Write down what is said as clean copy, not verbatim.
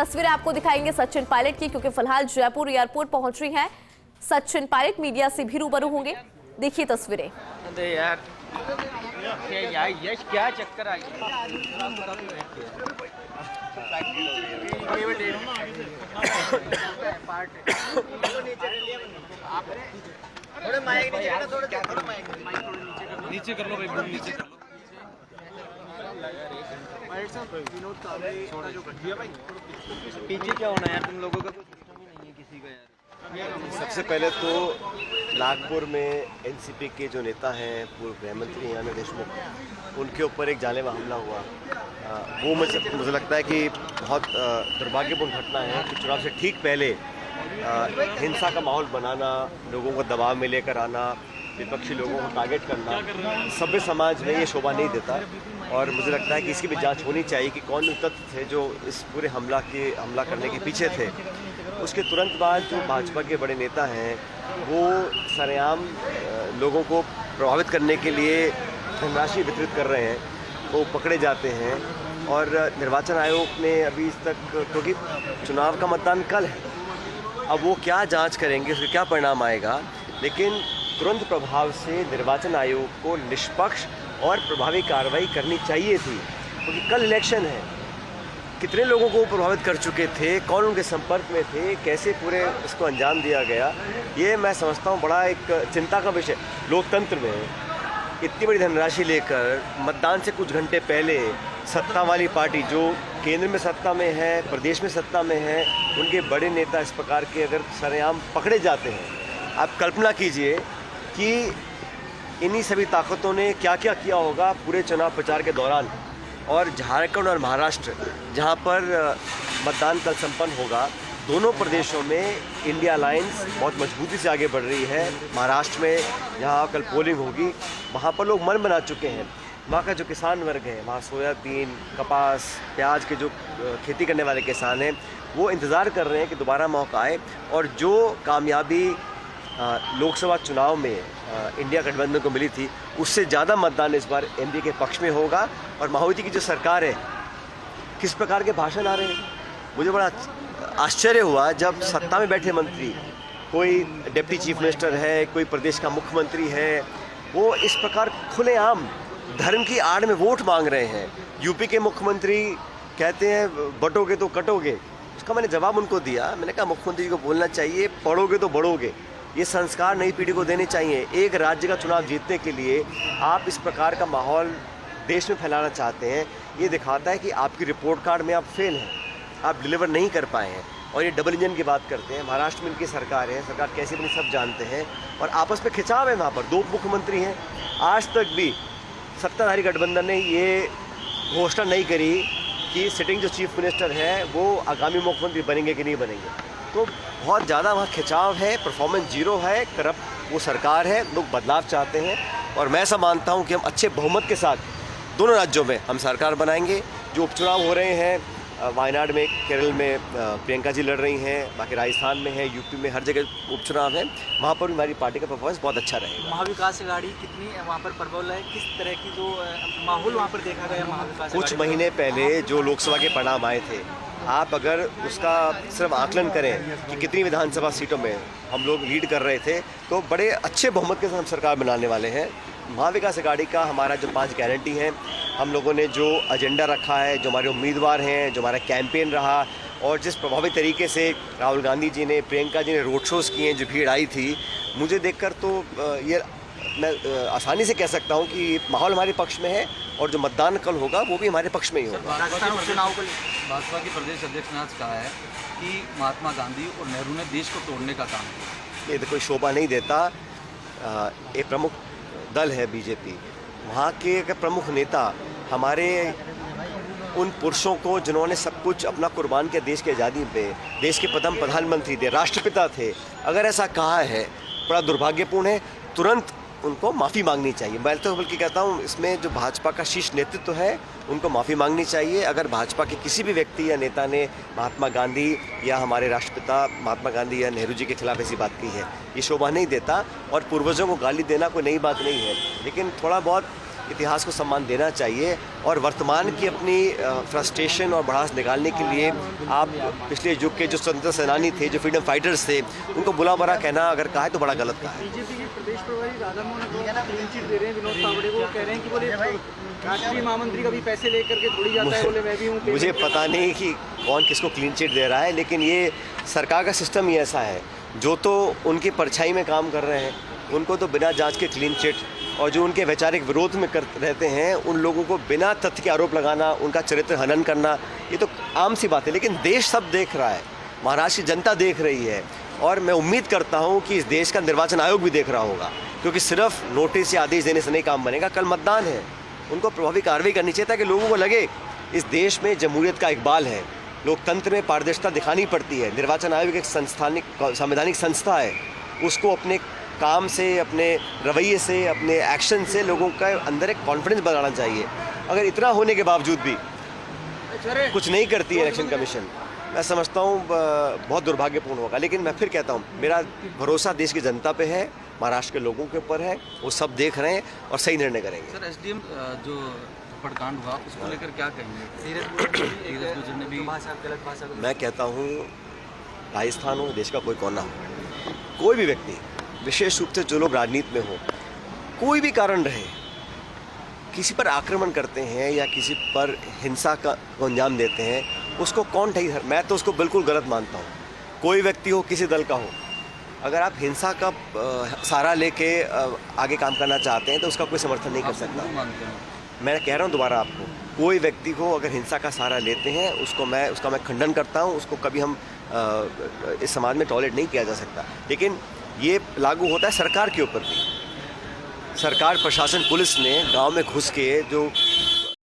तस्वीरें आपको दिखाएंगे सचिन पायलट की, क्योंकि फिलहाल जयपुर एयरपोर्ट पहुंच रही हैं सचिन पायलट। मीडिया से भी रूबरू होंगे। देखिए तस्वीरें। अरे यार यश क्या चक्कर आ गया। थोड़े माइक नीचे कर लो भाई, नीचे कर लो। पीछे क्या होना यार, तुम लोगों का कुछ सिस्टम ही नहीं है किसी का यार। सबसे पहले तो नागपुर में एनसीपी के जो नेता हैं, पूर्व गृह मंत्री अनिल देशमुख, उनके ऊपर एक जानलेवा हमला हुआ। वो मुझे लगता है कि बहुत दुर्भाग्यपूर्ण घटना है कि चुनाव से ठीक पहले हिंसा का माहौल बनाना, लोगों को दबाव में लेकर आना, विपक्षी लोगों को टारगेट करना सभ्य समाज में ये शोभा नहीं देता। और मुझे लगता है कि इसकी भी जांच होनी चाहिए कि कौन तत्व थे जो इस पूरे हमला करने के पीछे थे। उसके तुरंत बाद जो भाजपा के बड़े नेता हैं वो सरेआम लोगों को प्रभावित करने के लिए धनराशि वितरित कर रहे हैं, वो पकड़े जाते हैं। और निर्वाचन आयोग ने अभी तक, क्योंकि चुनाव का मतदान कल है, अब वो क्या जांच करेंगे, उसका क्या परिणाम आएगा, लेकिन तुरंत प्रभाव से निर्वाचन आयोग को निष्पक्ष और प्रभावी कार्रवाई करनी चाहिए थी, क्योंकि कल इलेक्शन है। कितने लोगों को प्रभावित कर चुके थे, कौन उनके संपर्क में थे, कैसे पूरे इसको अंजाम दिया गया, ये मैं समझता हूँ बड़ा एक चिंता का विषय। लोकतंत्र में इतनी बड़ी धनराशि लेकर मतदान से कुछ घंटे पहले सत्ता वाली पार्टी जो केंद्र में सत्ता में है, प्रदेश में सत्ता में है, उनके बड़े नेता इस प्रकार के अगर सरेआम पकड़े जाते हैं, आप कल्पना कीजिए कि इन्हीं सभी ताकतों ने क्या क्या किया होगा पूरे चुनाव प्रचार के दौरान। और झारखंड और महाराष्ट्र, जहां पर मतदान कल संपन्न होगा, दोनों प्रदेशों में इंडिया अलायंस बहुत मजबूती से आगे बढ़ रही है। महाराष्ट्र में जहां कल पोलिंग होगी, वहां पर लोग मन बना चुके हैं। वहाँ का जो किसान वर्ग है, वहाँ सोयाबीन, कपास, प्याज के जो खेती करने वाले किसान हैं, वो इंतज़ार कर रहे हैं कि दोबारा मौका आए। और जो कामयाबी लोकसभा चुनाव में इंडिया गठबंधन को मिली थी, उससे ज़्यादा मतदान इस बार एनडीए के पक्ष में होगा। और मायावती की जो सरकार है, किस प्रकार के भाषण आ रहे हैं, मुझे बड़ा आश्चर्य हुआ जब सत्ता में बैठे मंत्री, कोई डिप्टी चीफ मिनिस्टर है, कोई प्रदेश का मुख्यमंत्री है, वो इस प्रकार खुलेआम धर्म की आड़ में वोट मांग रहे हैं। यूपी के मुख्यमंत्री कहते हैं बटोगे तो कटोगे। उसका मैंने जवाब उनको दिया, मैंने कहा मुख्यमंत्री को बोलना चाहिए पढ़ोगे तो बढ़ोगे। ये संस्कार नई पीढ़ी को देने चाहिए। एक राज्य का चुनाव जीतने के लिए आप इस प्रकार का माहौल देश में फैलाना चाहते हैं, ये दिखाता है कि आपकी रिपोर्ट कार्ड में आप फेल हैं, आप डिलीवर नहीं कर पाए हैं। और ये डबल इंजन की बात करते हैं। महाराष्ट्र में इनकी सरकार है, सरकार कैसी बनी सब जानते हैं, और आपस में खिंचाव है। वहाँ पर दो मुख्यमंत्री हैं। आज तक भी सत्ताधारी गठबंधन ने ये घोषणा नहीं करी कि सिटिंग जो चीफ मिनिस्टर है वो आगामी मुख्यमंत्री बनेंगे कि नहीं बनेंगे। तो बहुत ज़्यादा वहाँ खिंचाव है, परफॉर्मेंस जीरो है, करप्ट वो सरकार है, लोग बदलाव चाहते हैं। और मैं ऐसा मानता हूँ कि हम अच्छे बहुमत के साथ दोनों राज्यों में हम सरकार बनाएंगे। जो उपचुनाव हो रहे हैं, वायनाड में, केरल में प्रियंका जी लड़ रही हैं, बाकी राजस्थान में है, यूपी में, हर जगह उपचुनाव है, वहाँ पर भी हमारी पार्टी का परफॉर्मेंस बहुत अच्छा रहेगा। महाविकास अघाड़ी कितनी वहाँ पर प्रबल है, किस तरह की जो माहौल वहाँ पर देखा गया महाविकास? कुछ महीने पहले जो लोकसभा के परिणाम आए थे, आप अगर उसका सिर्फ आकलन करें कि कितनी विधानसभा सीटों में हम लोग लीड कर रहे थे, तो बड़े अच्छे बहुमत के साथ हम सरकार बनाने वाले हैं। महाविकास अघाड़ी का हमारा जो 5 गारंटी हैं, हम लोगों ने जो एजेंडा रखा है, जो हमारे उम्मीदवार हैं, जो हमारा कैंपेन रहा, और जिस प्रभावी तरीके से राहुल गांधी जी ने, प्रियंका जी ने रोड शोज़ किए, जो भीड़ आई थी, मुझे देखकर तो ये मैं आसानी से कह सकता हूँ कि माहौल हमारे पक्ष में है, और जो मतदान कल होगा वो भी हमारे पक्ष में ही होगा। भाजपा के प्रदेश अध्यक्ष ने आज कहा है कि महात्मा गांधी और नेहरू ने देश को तोड़ने का काम किया। ये तो कोई शोभा नहीं देता। एक प्रमुख दल है बीजेपी, वहाँ के प्रमुख नेता हमारे उन पुरुषों को जिन्होंने सब कुछ अपना कुर्बान किया देश की आज़ादी पे, देश के प्रथम प्रधानमंत्री थे, राष्ट्रपिता थे, अगर ऐसा कहा है बड़ा दुर्भाग्यपूर्ण है। तुरंत उनको माफ़ी मांगनी चाहिए। मैं तो बल्कि कहता हूँ इसमें जो भाजपा का शीर्ष नेतृत्व है उनको माफ़ी मांगनी चाहिए। अगर भाजपा के किसी भी व्यक्ति या नेता ने महात्मा गांधी या हमारे राष्ट्रपिता महात्मा गांधी या नेहरू जी के खिलाफ ऐसी बात की है, ये शोभा नहीं देता। और पूर्वजों को गाली देना कोई नई बात नहीं है, लेकिन थोड़ा बहुत इतिहास को सम्मान देना चाहिए और वर्तमान की अपनी फ्रस्ट्रेशन और भड़ास निकालने के लिए आप पिछले युग के जो स्वतंत्रता सेनानी थे, जो फ्रीडम फाइटर्स थे, उनको बुला भरा कहना अगर कहा है तो बड़ा गलत कहा है। बीजेपी के प्रदेश प्रभारी राधा मोहन क्लीन चिट दे रहे हैं विनोद तावड़े को, कह रहे हैं कि बोले राष्ट्रीय महामंत्री का भी पैसे लेकर के थोड़ी जाता है, बोले मैं भी हूँ। मुझे पता नहीं कि कौन किसको क्लीन चिट दे रहा है, लेकिन ये सरकार का सिस्टम ही ऐसा है, जो तो उनकी परछाई में काम कर रहे हैं उनको तो बिना जांच के क्लीन चिट, और जो उनके वैचारिक विरोध में रहते हैं उन लोगों को बिना तथ्य के आरोप लगाना, उनका चरित्र हनन करना, ये तो आम सी बात है। लेकिन देश सब देख रहा है, महाराष्ट्र की जनता देख रही है, और मैं उम्मीद करता हूँ कि इस देश का निर्वाचन आयोग भी देख रहा होगा, क्योंकि सिर्फ नोटिस या आदेश देने से नहीं काम बनेगा। कल मतदान है, उनको प्रभावी कार्रवाई करनी चाहिए ताकि लोगों को लगे इस देश में जमहूरियत का इकबाल है, लोकतंत्र में पारदर्शिता दिखानी पड़ती है। निर्वाचन आयोग एक संवैधानिक संस्था है, उसको अपने काम से, अपने रवैये से, अपने एक्शन से लोगों का अंदर एक कॉन्फिडेंस बनाना चाहिए। अगर इतना होने के बावजूद भी कुछ नहीं करती है इलेक्शन कमीशन, मैं समझता हूँ बहुत दुर्भाग्यपूर्ण होगा। लेकिन मैं फिर कहता हूँ, मेरा भरोसा देश की जनता पे है, महाराष्ट्र के लोगों के ऊपर है, वो सब देख रहे हैं और सही निर्णय करेंगे। सर, एसडीएम जो पड़कांड हुआ उसको लेकर क्या कहेंगे? धीरज गुर्जर ने भी मैं कहता हूँ, राजस्थान हो, देश का कोई कोना हो, कोई भी व्यक्ति, विशेष रूप से जो लोग राजनीति में हो, कोई भी कारण रहे, किसी पर आक्रमण करते हैं या किसी पर हिंसा का अंजाम देते हैं, उसको कौन ठीक है? मैं तो उसको बिल्कुल गलत मानता हूँ। कोई व्यक्ति हो, किसी दल का हो, अगर आप हिंसा का सहारा लेके आगे काम करना चाहते हैं तो उसका कोई समर्थन नहीं कर सकता। मैं कह रहा हूँ दोबारा आपको, कोई व्यक्ति को अगर हिंसा का सहारा लेते हैं उसका मैं खंडन करता हूँ, उसको कभी हम इस समाज में टॉलरेट नहीं किया जा सकता। लेकिन ये लागू होता है सरकार के ऊपर भी। सरकार, प्रशासन, पुलिस ने गांव में घुस के जो